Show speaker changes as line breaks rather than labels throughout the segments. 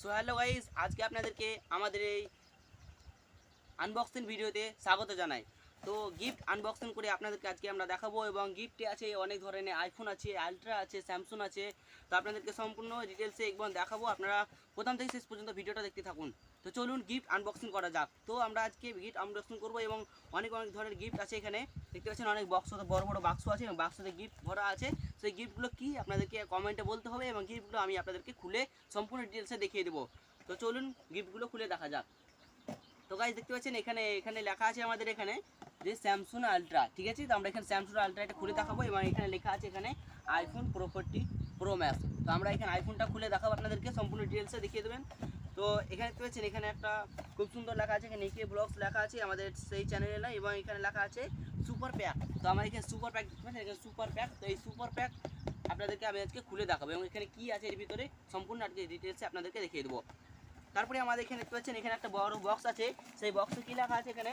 So hello guys, আজকে আপনাদেরকে আমাদের এই আনবক্সিং ভিডিওতে স্বাগত জানাই। তো গিফট আনবক্সিং করে আপনাদেরকে আজকে আমরা দেখাবো এবং গিফটে আছে অনেক ধরনের আইফোন আছে, আলট্রা আছে, স্যামসুং আছে। তো আপনাদেরকে সম্পূর্ণ ডিটেলসে একবার দেখাবো, আপনারা প্রথম থেকে শেষ পর্যন্ত ভিডিওটা দেখতে থাকুন। তো চলুন গিফট আনবক্সিং করা যাক। তো আমরা আজকে গিফট আনবক্সিং করবো এবং অনেক ধরনের গিফট আছে এখানে দেখতে পাচ্ছেন। অনেক বক্স, বড় বড় বাক্স আছে এবং বাক্সতে গিফট ভরা আছে। সেই গিফটগুলো কি আপনাদেরকে কমেন্টে বলতে হবে এবং গিফটগুলো আমি আপনাদেরকে খুলে সম্পূর্ণ ডিটেলসে দেখিয়ে দেবো। তো চলুন গিফটগুলো খুলে দেখা যাক। তো গাইস দেখতে পাচ্ছেন এখানে লেখা আছে আমাদের এখানে যে স্যামসুং আলট্রা, ঠিক আছে। তো আমরা এখানে স্যামসুং আলট্রা এটা খুলে দেখাবো এবং এখানে লেখা আছে এখানে আইফোন প্রো 40 প্রো ম্যাক্স। তো আমরা এখানে আইফোনটা খুলে দেখাবো, আপনাদেরকে সম্পূর্ণ ডিটেলসে দেখিয়ে দেবেন। তো এখানে দেখতে পাচ্ছেন এখানে একটা খুব সুন্দর লেখা আছে, এখানে একে ব্লগস লেখা আছে আমাদের সেই চ্যানেলে না, এবং এখানে লেখা আছে সুপার প্যাক। তো আমরা এখানে সুপার প্যাক দেখতে পাচ্ছেন, এখানে সুপার প্যাক। তো এই সুপার প্যাক আপনাদেরকে আমি আজকে খুলে দেখাবো এবং এখানে কি আছে এর ভিতরে সম্পূর্ণ আজকে ডিটেলসে আপনাদেরকে দেখিয়ে দেবো। তারপরে আমাদের এখানে দেখতে পাচ্ছেন এখানে একটা বড় বক্স আছে, সেই বক্সে কি লেখা আছে এখানে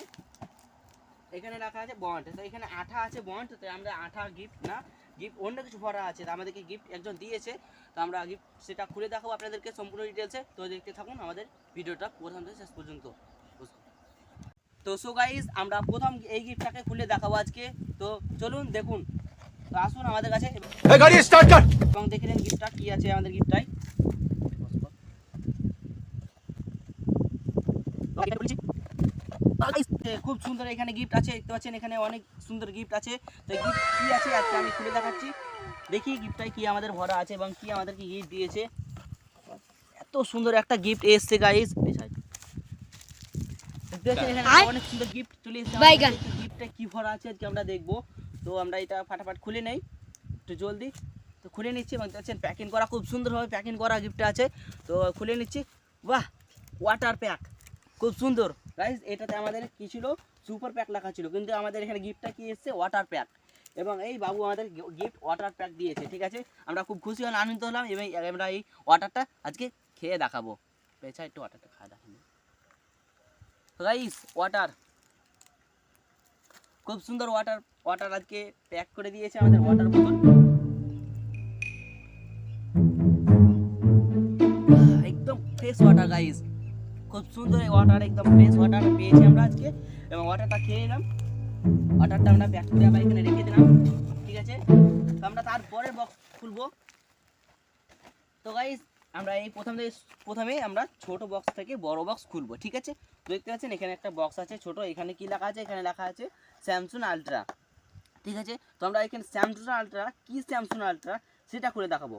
লেখা আছে বন্ড। তো এখানে আঠা আছে বন্ড। তো আমরা আঠা গিফট না, গিফট অন্য কিছু ভরা আছে। তো আমাদেরকে গিফট একজন দিয়েছে, তো আমরা গিফট সেটা খুলে দেখাবো আপনাদেরকে সম্পূর্ণ ডিটেলসে। তো দেখতে থাকুন আমাদের ভিডিওটা প্রথম থেকে শেষ পর্যন্ত। তো সো গাইস, আমরা প্রথম এই গিফটটাকে খুলে দেখাবো আজকে। তো চলুন দেখুন, তো আসুন আমাদের কাছে এবং দেখে নিন গিফটটা কি আছে আমাদের গিফটটাই। খুব সুন্দর এখানে গিফট আছে দেখতে পাচ্ছেন, এখানে অনেক সুন্দর গিফট আছে। তো গিফট কি আছে আজকে আমি খুলে দেখাচ্ছি। দেখি গিফটটাই কি আমাদের ভরা আছে এবং কি আমাদেরকে গিফট দিয়েছে। এত সুন্দর একটা গিফট এসছে গাইস, দেখতে পাচ্ছেন এখানে অনেক সুন্দর গিফট চলে এসেছে। গিফটটা কি ভরা আছে আজকে আমরা দেখবো। তো আমরা এটা ফাটাফাট খুলে নেই একটু জলদি। তো খুলে নিচ্ছি এবং দেখছেন প্যাকিং করা, খুব সুন্দরভাবে প্যাকিং করা গিফট আছে। তো খুলে নিচ্ছি। বাহ, ওয়াটার প্যাক খুব সুন্দর গাইস। এটাতে আমাদের কি ছিল, সুপার প্যাক লেখা ছিল, কিন্তু আমাদের এখানে গিফটটা কি এসেছে ওয়াটার প্যাক। এবং এই বাবু আমাদের গিফট ওয়াটার প্যাক দিয়েছে, ঠিক আছে। আমরা খুব খুশি হলাম, আনন্দিত হলাম এবং আমরা এই ওয়াটারটা আজকে খেয়ে দেখাবো। পেছা একটু ওয়াটারটা খাওয়া দেখাবো। তো গাইস ওয়াটার, খুব সুন্দর ওয়াটার আজকে প্যাক করে দিয়েছে আমাদের ওয়াটার বোতল। একদম ফ্রেশ ওয়াটার গাইস, খুব সুন্দর এই ওয়াটার, একদম ফ্রেশ ওয়াটার পেয়েছি আমরা আজকে এবং ওয়াটারটা খেয়ে নিলাম। ওয়াটারটা আমরা প্যাক করে আবার এখানে রেখে দিলাম, ঠিক আছে। তো আমরা তারপরে বক্স খুলবো। তো গাইস আমরা এই প্রথমে আমরা ছোট বক্স থেকে বড় বক্স খুলবো, ঠিক আছে। দেখতে পাচ্ছেন এখানে একটা বক্স আছে ছোট, এখানে কি লেখা আছে, এখানে লেখা আছে স্যামসুং আলট্রা, ঠিক আছে। তো আমরা এখানে স্যামসুং আলট্রা কি স্যামসুং আলট্রা সেটা খুলে দেখাবো।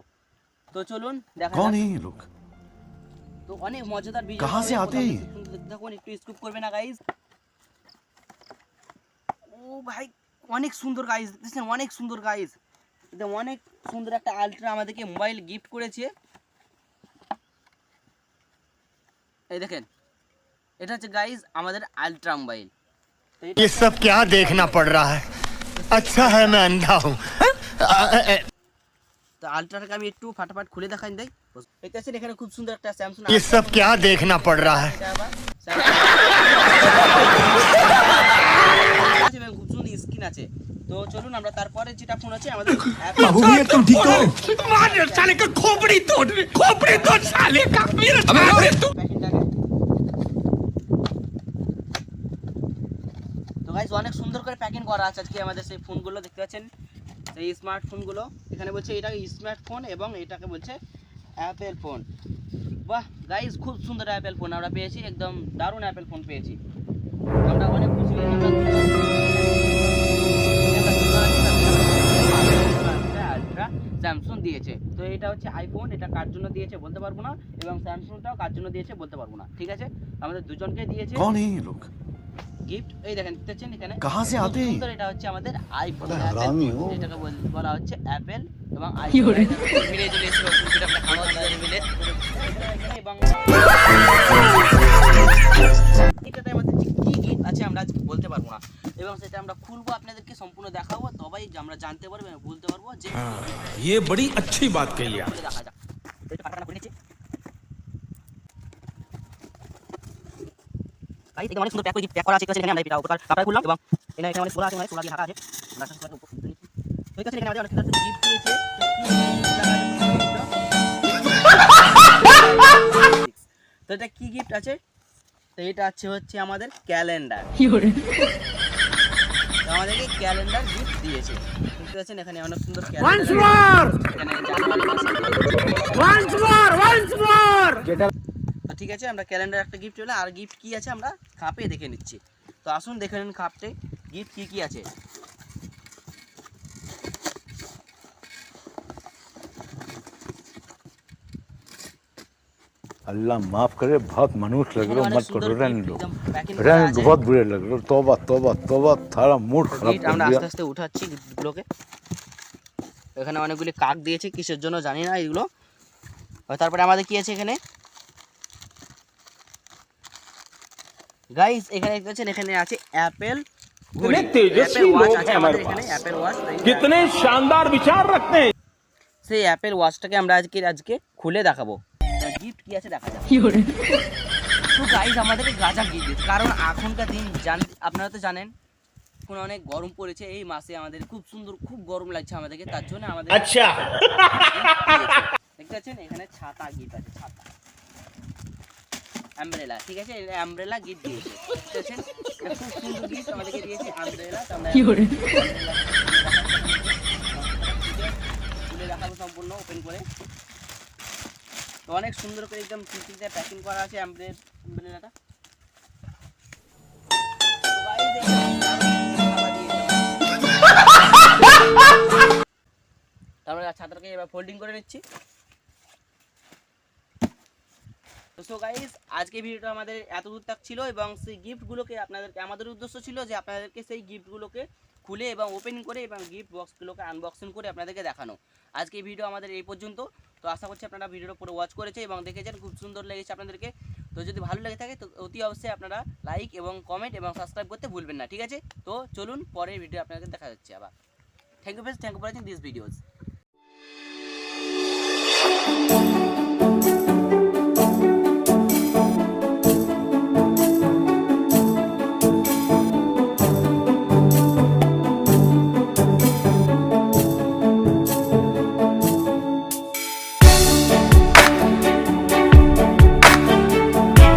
তো চলুন দেখা যাক। তো অনেক মজাদার ভিডিও
कहां से आते हैं
দেখুন, একটু স্কিপ করবে না গাইস। ও ভাই অনেক সুন্দর গাইস, দেখছেন অনেক সুন্দর গাইস, একদম অনেক সুন্দর একটা আলট্রা আমাদেরকে মোবাইল গিফট করেছে। এই দেখেন, এটা হচ্ছে গাইস আমাদের আলট্রা মোবাইল।
ये सब क्या देखना पड़ रहा है अच्छा है मैं अंधा हूं
তো আলট্রাটাকে আমি একটু ফাটাফাট খুলে দেখাই দেই। দেখতে পাচ্ছেন এখানে খুব সুন্দর একটা স্যামসুং,
ये सब क्या देखना पड़ रहा है
খুব সুন্দর স্ক্রিন আছে। তো চলুন আমরা তারপরে যেটা ফোন আছে আমাদের
तुम ठीक हो
साले का खोपड़ी तोड़ साले का मेरा
তো গাইস অনেক সুন্দর করে প্যাকিং করা আছে আজকে আমাদের সেই ফোনগুলো দেখতে পাচ্ছেন, এই স্মার্টফোনগুলো। এখানে বলছে এটাকে স্মার্টফোন এবং এটাকে বলছে অ্যাপেল ফোন। বাহ গাইস খুব সুন্দর অ্যাপেল ফোন আমরা পেয়েছি, একদম দারুণ অ্যাপেল ফোন পেয়েছি, আমরা অনেক খুশি হয়েছি। আলট্রা স্যামসুং দিয়েছে। তো এটা হচ্ছে আইফোন, এটা কার জন্য দিয়েছে বলতে পারবো না, এবং স্যামসুংটাও কার জন্য দিয়েছে বলতে পারবো না, ঠিক আছে। আমাদের দুজনকে দিয়েছে
कौन है ये लोग
গিফট। এই দেখেন দেখতেছেন এখানে
कहां से आते हैं
এটা হচ্ছে আমাদের আইফোন,
हरामी हो
এটাকে বলা হচ্ছে অ্যাপেল এবং আইফোন মিলে জুলে এসে কম্পিউটার আমরা খাওয়া দাওয়া মিলে এবং এটাতে আমাদের কি গিফট আছে আমরা আজকে বলতে পারবো না, এবং সেটা আমরা খুলবো আপনাদেরকে সম্পূর্ণ দেখাবো, তবেই আমরা জানতে পারবো এবং বলতে পারবো যে
ये बड़ी अच्छी बात कही आप।
দেখা যাক। তো এটা কাটাকাটা করে নিচ্ছি গাইস, এটা অনেক সুন্দর প্যাক করা আছে, ঠিক আছে। এখানে আমরা এটা উপর কাপড় খুললাম এবং এখানে অনেক খোলা আছে, অনেক খোলা দিয়ে ঢাকা আছে। আমরা সেটা উপর খুলে নিচ্ছি। তো এখানে আমাদের অনেক সুন্দর গিফট দিয়েছে। তো এটা কি গিফট আছে, তো এটা হচ্ছে আমাদের ক্যালেন্ডার। আমাদেরকে ক্যালেন্ডার গিফট দিয়েছে, বুঝতে পারছেন এখানে অনেক সুন্দর ক্যালেন্ডার। তো ঠিক আছে, আমরা ক্যালেন্ডার একটা গিফট হলো, আর গিফট কি আছে আমরা খাপে দেখে নিচ্ছি। তো আসুন দেখে নিন খাপটে গিফট কি আছে।
अल्लाह माफ करे, बहुत मनुष्य लग रहे हो, मत करो, रहने दो,
প্যাকিং
बहुत बुरे लग रहे हो। तौबा तौबा तौबा, थारा मूड खराब
গিফট
कर
আমরা
दिया।
আস্তে আস্তে উঠাচ্ছি গিফটগুলোকে। এখানে অনেকগুলি কাক দিয়েছে, কিসের জন্য জানি না এগুলো। তারপরে আমাদের কি আছে এখানে গাইস, এখানে দেখতে এখানে আছে অ্যাপেল ওয়াচ আছে আমাদের এখানে, অ্যাপেল ওয়াচ।
कितने शानदार विचार रखते हैं।
সেই অ্যাপেল ওয়াচটাকে আমরা আজকে খুলে দেখাবো গিফট কি আছে দেখা যাক। তো গাইস আমাদেরকে গাঁজা গিফট দিচ্ছে, কারণ এখনকার দিন আপনারা তো জানেন এখন অনেক গরম পড়েছে, এই মাসে আমাদের খুব সুন্দর খুব গরম লাগছে আমাদেরকে, তার জন্য আমাদের
अच्छा
দেখতে পাচ্ছেন এখানে ছাতা গিফট আছে, ছাতা আমব্রেলা, ঠিক আছে, আমব্রেলা গিফট দিয়েছে, দেখতে পাচ্ছেন এটা খুব সুন্দর গিফট আমাদেরকে দিয়েছে আমব্রেলা। তো আমরা খুলে দেখাবো সম্পূর্ণ ওপেন করে। তো অনেক সুন্দর করে একদম ফিটিংটা প্যাকিং করা আছে আমব্রেলাটা। তারপরে ছাতাটাকে এবার ফোল্ডিং করে নিচ্ছি। তো সো গাইস আজকে ভিডিওটা আমাদের এত দূর তক ছিল, এবং সেই গিফটগুলোকে আমাদের উদ্দেশ্য ছিল যে আপনাদেরকে সেই গিফটগুলোকে খুলে এবং ওপেনিং করে এবং গিফট বক্সগুলোকে আনবক্সিং করে আপনাদেরকে দেখানো। আজকে ভিডিও আমাদের এই পর্যন্ত। তো আশা করছি আপনারা ভিডিওটা পুরো ওয়াচ করেছে এবং দেখেছেন, খুব সুন্দর লেগেছে আপনাদেরকে। তো যদি ভালো লেগে থাকে তো অতি অবশ্যই আপনারা লাইক এবং কমেন্ট এবং সাবস্ক্রাইব করতে ভুলবেন না, ঠিক আছে। তো চলুন পরের ভিডিও আপনাদের দেখা যাচ্ছে আবার। Thank you for watching this videos.